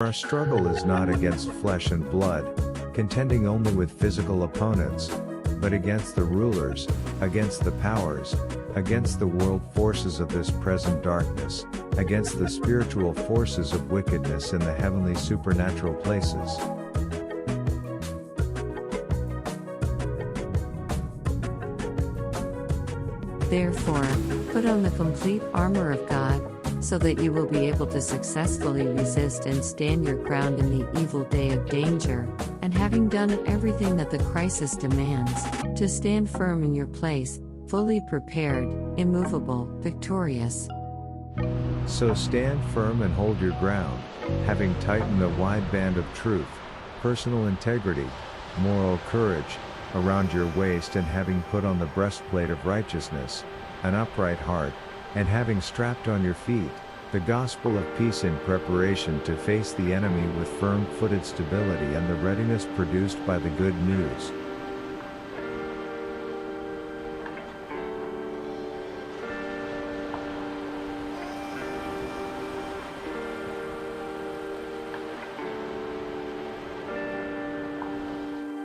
Our struggle is not against flesh and blood, contending only with physical opponents, but against the rulers, against the powers, against the world forces of this present darkness, against the spiritual forces of wickedness in the heavenly supernatural places. Therefore, put on the complete armor of God, so that you will be able to successfully resist and stand your ground in the evil day of danger, and having done everything that the crisis demands, to stand firm in your place, fully prepared, immovable, victorious. So stand firm and hold your ground, having tightened the wide band of truth, personal integrity, moral courage, around your waist, and having put on the breastplate of righteousness, an upright heart, and having strapped on your feet the gospel of peace, in preparation to face the enemy with firm-footed stability and the readiness produced by the good news.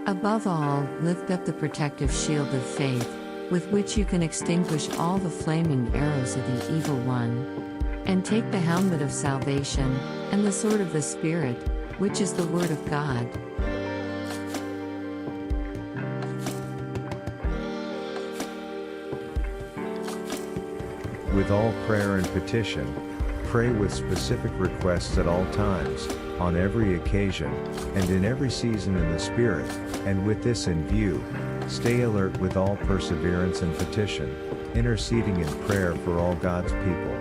Above all, lift up the protective shield of faith, with which you can extinguish all the flaming arrows of the evil one. And take the helmet of salvation, and the sword of the Spirit, which is the Word of God. With all prayer and petition, pray with specific requests at all times, on every occasion, and in every season in the Spirit, and with this in view, stay alert with all perseverance and petition, interceding in prayer for all God's people.